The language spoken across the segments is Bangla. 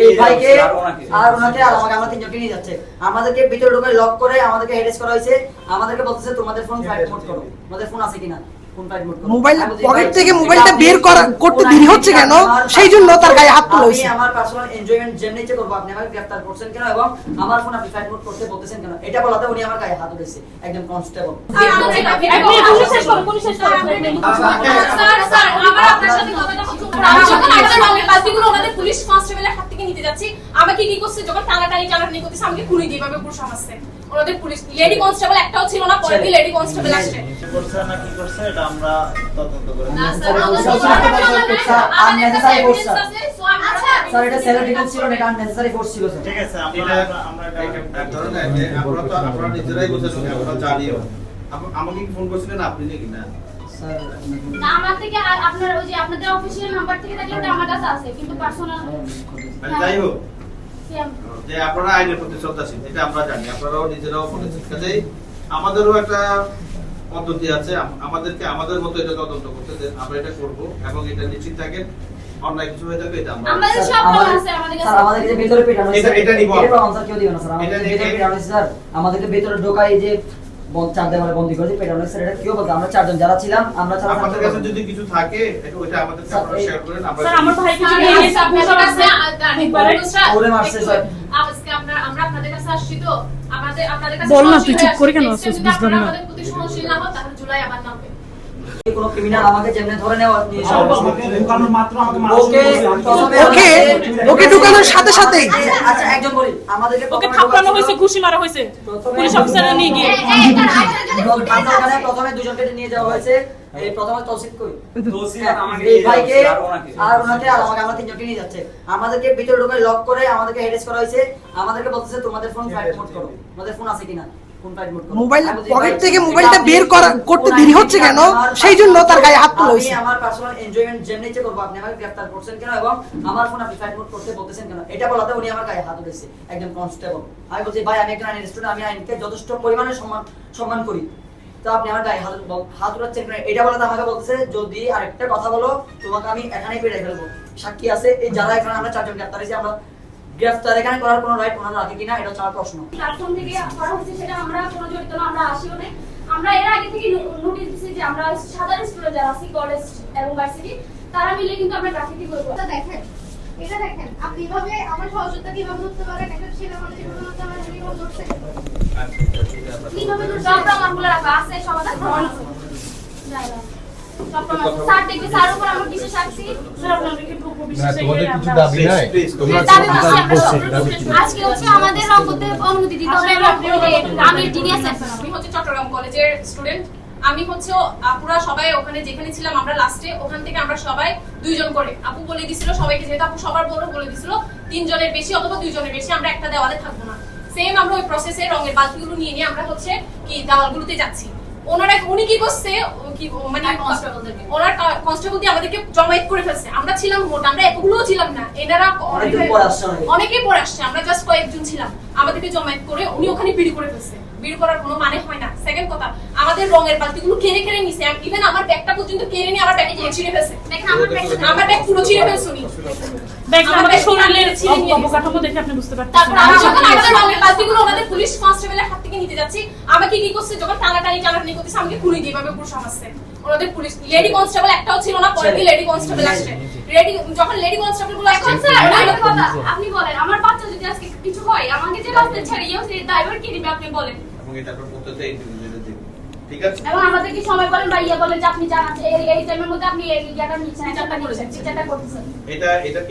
এই ভাইকে আর ওনাকে আর আমাকে আমরা তিনজনকে নিয়ে যাচ্ছে, আমাদেরকে ভিতরে ঢুকে লক করে আমাদেরকে হেডেস করা হয়েছে, আমাদেরকে বলতেছে তোমাদের ফোন ফ্লাইট মোড করো, তোমাদের ফোন আছে কিনা, মোবাইল পকেট থেকে মোবাইলটা বের করতে দেরি হচ্ছে কেন, সেই জন্য তার গায়ে হাত তোলা হয়েছে। আমি আমার পার্সোনাল এনজয়মেন্ট যেমনি ইচ্ছে করব, আপনি আমাকে গ্রেফতার করছেন কেন এবং আমার ফোন আপনি ফ্লাইট মোড করতে বলতেছেন কেন, এটা বলাতে উনি আমার গায়ে হাত তুলেছে একদম কনস্টেবল। স্যার আমার আপনার সাথে কথাটা আমি যখন একটা রঙের বালতিগুলো ওনাদের পুলিশ কনস্টেবলের হাত থেকে নিতে যাচ্ছি, আমাকে কি করছে যখন টানাটানি করতেছে, আমাকে খুনি দিয়ে ভাবে পুরো সমাজে ওনাদের পুলিশ লেডি কনস্টেবল একটাও ছিল না, পরে লেডি কনস্টেবল আসছে করছে না কি করছে এটা আমরা তদন্ত করে না স্যার আননেসেসারি ফোর্স স্যার এটা সেলফ ডিফেন্স ছিল না, এটা আননেসেসারি ফোর্স ছিল স্যার। ঠিক আছে আমরা এক ধরনের যে আপনারা নিজেরাই বলছেন আমরা জানিও আমাকে ফোন করছিলেন আপনি নাকি না স্যার না আমার থেকে আপনার ওই যে আপনাদের অফিসিয়াল নাম্বার থেকে থাকলে ওটা আমার কাছে আছে, কিন্তু পার্সোনাল যাই হোক যে আপনারা আইনের প্রতি শ্রদ্ধাশীল এটা আমরা জানি, আপনারাও নিজেরাও বলেছেন, কাজেই আমাদেরও একটা পদ্ধতি আছে, আমাদেরকে আমাদের মতো এটা তদন্ত করতে দেন, আমরা এটা করব এবং এটা নিশ্চিত থাকেন অন্যায় কিছু হয়ে থাকবে এটা আমরা আমাদের সব প্রমাণ আছে আমাদের কাছে। স্যার আমাদেরকে যে ভিতরে পেটানো হয়েছে এটা নিব এটা প্রমাণ স্যার কেউ দিবে না স্যার, আমাদেরকে ভিতরে পেটানো হয়েছে স্যার, আমাদেরকে ভিতরে ঢোকাই যে চার দেওয়ালে বন্দি করে পেটানো হয়েছে, এটা কেউ বলতে আমরা চারজন যারা ছিলাম আমরা চার আমাদের কাছে যদি কিছু থাকে এটা ওইটা আমাদেরকে আপনারা শেয়ার করেন, আমরা স্যার আমার ভাই কিছু নিয়ে এসে আপনার কাছে ওরে মারছে স্যার। আজকে আমরা আপনাদের কাছে আসছি তো আপনাদের কাছে বল না, তুই চুপ করে কেন আছিস? বুঝলাম না। আমাদের প্রতি সহনশীল না হও তাহলে জুলাই আবার নামবে। কোনো ক্রিমিনাল আমাকে যেমনে ধরে নেওয়া নিয়ে ওকে ঢুকানোর সাথে সাথেই আচ্ছা একজন বলি আমাদেরকে ওকে থাপড়ানো হয়েছে, ঘুষি মারা হয়েছে পুলিশ অফিসাররা নিয়ে গিয়ে। আপনার প্রথমে দুজনকে নিয়ে যাওয়া হয়েছে, এই প্রথমে তৌসিফ কই এই ভাইকে আর ওনাকে আর আমাকে আমরা তিনজনকে নিয়ে যাচ্ছে, আমাদেরকে ভিতরে ঢুকে লক করে আমাদেরকে হেডেস করা হয়েছে, আমাদেরকে বলতেছে তোমাদের ফোন ফ্লাইট মোড করো, তোমাদের ফোন আছে কিনা, মোবাইল পকেট থেকে মোবাইলটা বের করতে দেরি হচ্ছে কেন, সেই জন্য তার গায়ে হাত তোলা হয়েছে। আমি আমার পার্সোনাল এনজয়মেন্ট যেমনি ইচ্ছে করব, আপনি আমাকে গ্রেফতার করছেন কেন এবং আমার ফোন আপনি ফ্লাইট মোড করতে বলতেছেন কেন, এটা বলাতে উনি আমার গায়ে হাত তুলেছে একদম কনস্টেবল। আমি বলছি ভাই আমি একজন আইনের স্টুডেন্ট, আমি আইনকে যথেষ্ট পরিমাণে সম্মান করি, তো আপনি আমার গায়ে হাত উঠাচ্ছেন কেন, এটা বলাতে আমাকে বলতেছে যদি আরেকটা কথা বলো তোমাকে আমি এখানেই পেড়ে ফেলবো, সাক্ষী আছে এই যারা এখানে আমরা চারজন গ্রেফতার হয়েছি, আমরা গ্রেফতার এখানে করার কোনো রাইট ওনারা রাখে কিনা এটা হচ্ছে আমার প্রশ্ন। প্ল্যাটফর্ম থেকে করা হচ্ছে সেটা আমরা কোনো জড়িত না, আমরা আসিও না, আমরা এর আগে থেকে নোটিশ দিয়েছি যে আমরা সাধারণ স্টুডেন্ট যারা আছি কলেজ এবং ভার্সিটি তারা মিলে কিন্তু আমরা গ্রাফিতি করব। দেখেন এটা দেখেন আপনি এভাবে আমার সহযোগিতা কিভাবে করতে পারেন, একটা ছেলে মানুষ যেভাবে করতে পারে কিভাবে করতে কিভাবে সব প্রমাণগুলো রাখা আছে, সমাধান প্রমাণ আছে যাই না সব প্রমাণ স্যার দেখবে স্যার উপর আমরা বিশেষ রাখছি স্যার আপনাদেরকে পুরো বিশ্বাস তোমাদের কিছু দাবি নাই, তোমরা আজকে হচ্ছে আমাদের রং করতে অনুমতি দিতে হবে, আমি টিডিএস আমি হচ্ছে চট্টগ্রাম কলেজের স্টুডেন্ট, আমি হচ্ছে আপুরা সবাই ওখানে যেখানে ছিলাম আমরা লাস্টে ওখান থেকে আমরা সবাই দুইজন করে, আপু বলে দিছিল সবাইকে, যেহেতু আপু সবার বড় বলে দিছিল 3 জনের বেশি অথবা 2 জনের বেশি আমরা একটা দেওয়ালে থাকবো না, সেম আমরা ওই প্রসেসে রঙের বালতিগুলো নিয়ে আমরা হচ্ছে কি দেওয়ালগুলোতে যাচ্ছি। উনি কি করছে কি মানে ওনার কনস্টেবল দিয়ে আমাদেরকে জমায়েত করে ফেলছে, আমরা ছিলাম মোট আমরা এতগুলোও ছিলাম না, এনারা অনেকেই পরে আসছে, আমরা জাস্ট কয়েকজন ছিলাম, আমাদেরকে জমায়েত করে উনি ওখানে বিড়ি করে ফেলছে, বিড়ি করার কোনো মানে হয় না। সেকেন্ড কথা আমাদের রঙের বালতিগুলো কেড়ে নিছে, ইভেন আমার ব্যাগটা পর্যন্ত কেড়ে নিয়ে আমার ব্যাগ পুরো ছিঁড়ে ফেলছে, দেখেন আমার ব্যাগ পুরো ছিঁড়ে ফেলছে উনি, দেখেন আমাদের শরীরের অবকাঠামো দেখে আপনি বুঝতে পারছেন। তারপর আমি যখন আমাদের রঙের বালতিগুলো ওনাদের পুলিশ কনস্টেবলের হাত থেকে নিতে যাচ্ছি, আমাকে কি করছে যখন টানাটানি করতেছে, আমাকে খুনি দিয়ে ভাবে পুরো সমাজে ওনাদের পুলিশ লেডি কনস্টেবল একটাও ছিল না, পরে লেডি কনস্টেবল আসছে, যখন লেডি কনস্টেবল গুলো এখন স্যার একটা কথা আপনি বলেন আমার বাচ্চা যদি আজকে কিছু হয় আমাকে যে রাস্তায় ছেড়ে সেই ড্রাইভার কি দিবে আপনি বলেন, এবং এটা আপনারা প্রত্যেকটা ইন্টারভিউ দিতে দিন, ঠিক আছে? এবং আমাদের কি সময় বলেন বা ইয়া বলেন যে আপনি জানান এই টাইমের মধ্যে আপনি এই ইয়াটা নিচ্ছেন এটা করেছেন চিন্তাটা করতেছেন,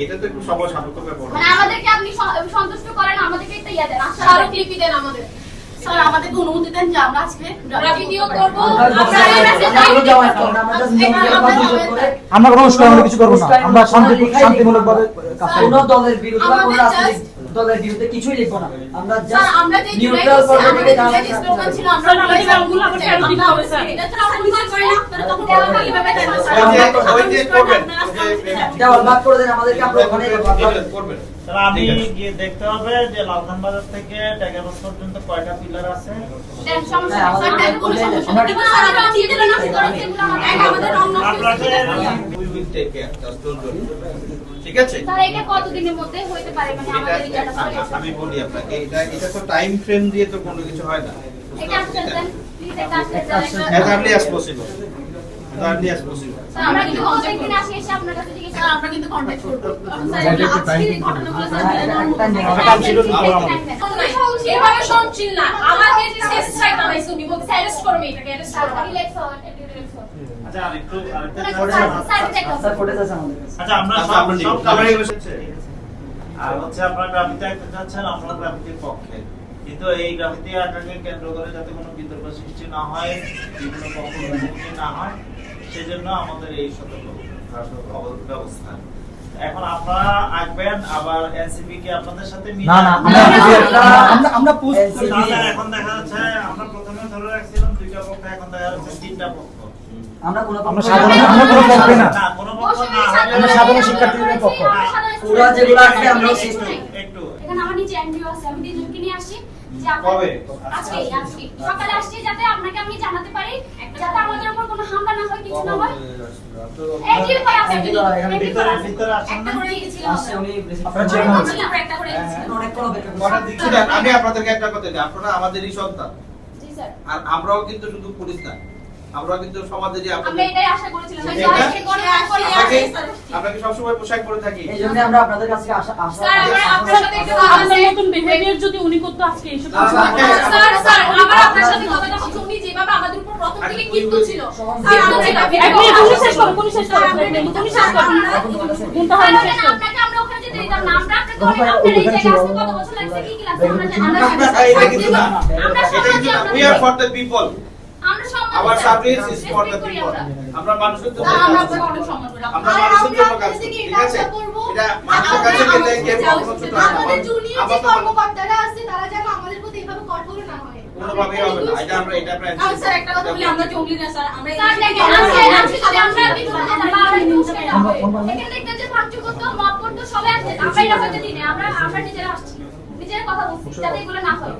এটা তো একটু সময় সাপেক্ষ ব্যাপার, মানে আমাদেরকে আপনি সন্তুষ্ট করেন, আমাদেরকে একটা ইয়া দেন আচ্ছা আরো ক্লিপি দেন আমাদের, স্যার আমাদের অনুমতি দেন যে আমরা আজকে ভিডিও করব, আমরা কোনো কিছু করবো না, আমরা শান্তিমূলকভাবে কাজ করব। কোনো দলের বিরুদ্ধে বা কোনো রাজনৈতিক দলের বিরুদ্ধে কিছুই লিখবো না, আমরা স্যার জাস্ট আমরা যে নিউট্রাল পয়েন্ট থেকে যে স্লোগান ছিল আমরা স্যার আমাদের রঙগুলো আবার ফেরত দিতে হবে স্যার। এটা তো আমরা বিচার করি না, তাহলে তখন দেওয়া কিভাবে দেন ওই যে করবেন দেওয়াল ভাগ করে দেন আমাদেরকে, আমরা ওখানে করবেন তাহলে আমি ঠিক আছে। গিয়ে দেখতে হবে যে লালখান বাজার থেকে টাইগারবাস পর্যন্ত কয়টা পিলার আছে। দেন সমস্যা হ্যাঁ, নেই, স্যার, আমাদের দেখো কোনো বলে সমস্যা আমরা- নেই। কিন্তু স্যার, আমরা দিয়ে দিলেন না, সেগুলো আমাদের রং নষ্ট আপনাদের We will take care, just don't worry. ঠিক আছে? স্যার, এটা কতদিনের মধ্যে হইতে পারে, মানে আমাদের এটা এটা আমি বলি আপনাকে, এটা তো টাইম ফ্রেম দিয়ে তো কোনো কিছু হয় না। এটা আসলে দেন, প্লিজ এটা আসলে As early as possible. As early as possible. Sir, আমরা কিন্তু প্রত্যেকদিন আসি এসে আপনার কাছে জিজ্ঞেস করি, আমরা কিন্তু কন্টাক্ট করব। স্যার, আজকে এই ঘটনাগুলো স্যার এভাবে সহনশীল না, আমাদের যে শেষ সাইড বানাইছো বিপক্ষে অ্যারেস্ট করো এটাকে অ্যারেস্ট করো। আচ্ছা আরেকটু স্যার ফুটেজ আছে আমাদের কাছে। আচ্ছা আমরা আচ্ছা, সব আমরা নিব। সব আমরা কাভারেজ নিব। হচ্ছে। আর হচ্ছে আপনারা গ্রাফিতি আঁকতে চাচ্ছেন, আমরা গ্রাফিতির পক্ষে, কিন্তু এই গ্রাফিতি আঁকাকে কেন্দ্র করে যাতে কোনো বিতর্ক সৃষ্টি না হয়, বিভিন্ন পক্ষ মুখোমুখি না হয়, সেজন্য আমাদের এই সতর্ক ব্যবস্থা। এখন আপনারা আঁকবেন, আবার এনসিপি কে আপনাদের সাথে না মিলিয়ে না আমরা পোস্ট তাহলে এখন দেখা যাচ্ছে আমরা প্রথমে ধরে রাখছিলাম দুইটা পক্ষ, এখন দেখা যাচ্ছে তিনটা পক্ষ। আমরা কোনো আমরা সাধারণ আমরা কোনো পক্ষে না, না কোনো পক্ষ না আমরা সাধারণ শিক্ষার্থীদের পক্ষ। পুরো যেগুলো আছে আমরা একটু এখানে আমার নিচে এনজিও আছে, আমি তিনজনকে নিয়ে আসি যে কবে? আজকে সকালে আসছি, যাতে আপনাকে আমি জানাতে পারি, যাতে আমাদের উপর কোনো হামলা না হয়, কিছু না হয়। এনজিও কই আছে? ভিতরে ভিতরে আছেন একটা না? করে রেখেছিলাম আসছে উনি আপনারা চেয়ারম্যান আছেন। আমরা একটা করে রেখেছিলাম। অনেক কোনো বেকার শুনেন, আমি আপনাদেরকে একটা কথা বলি, আপনারা আমাদেরই সন্তান। জি স্যার, আর আমরাও কিন্তু শুধু পুলিশ না, আমরাও কিন্তু সমাজেরই আমরা আপনাদের। এটাই আশা করেছিলাম। এটা? আজকে করে আসলে আমরা কি সবসময় পোশাক পরে থাকি? এই জন্য আমরা আপনাদের কাছে আশা স্যার আমরা আপনার সাথে একটু কথা আপনার বলতে মতন বিহেভিয়ার যদি উনি করতো আজকে এইসব না, না, স্যার স্যার আমার আপনার সাথে কথা বলতে উনি যেভাবে আমাদের উপর প্রথম থেকে কিন্তু ছিল স্যার আমরা যেটা এক মিনিট উনি শেষ করুন, উনি শেষ করুন, উনি শেষ করুন, মুনতাহা উনি শেষ করুন। আপনাকে আমরা ওখানে যেতে দিতাম না, আমরা আপনাকে অনেক আপনার এই জায়গায় আসতে কত বছর লাগছে, কি ক্লাস আমরা জানি না। এটা কিন্তু না, আমরা এটা কিন্তু না। We are for the people. আমরা সম্মান Our দিই, service is for the respect করি people. আমরা। আমরা মানুষের জন্য স্যার, আমরা কাজ আপনাকে করি। অনেক সম্মান করি আমরা মানুষের জন্য কাজ করি, ঠিক আছে? এটা মানুষের কাছে গেলে কেউ কখনো ছোট হয় না। আমাদের জুনিয়র যে আমরা তো কর্মকর্তারা আছে তারা যেন আমাদের প্রতি এভাবে কঠোর না হয়। কোনোভাবেই হবে না। এটা আমরা স্যার একটা কথা বলি আমরা জঙ্গলি না স্যার আমরা স্যার দেখেন, আজকে যদি আমরা বিপদে যাই, বা আমরা একটু উস্কে যাবো। এখানে দেখতেন যে ভাঙচুর করতো, মব করতো, সবাই আসছে। আমরা এটা হইতে দিই না, আমরা নিজেরা আসছি, নিজেরা কথা বলছি, যাতে এগুলো না হয়।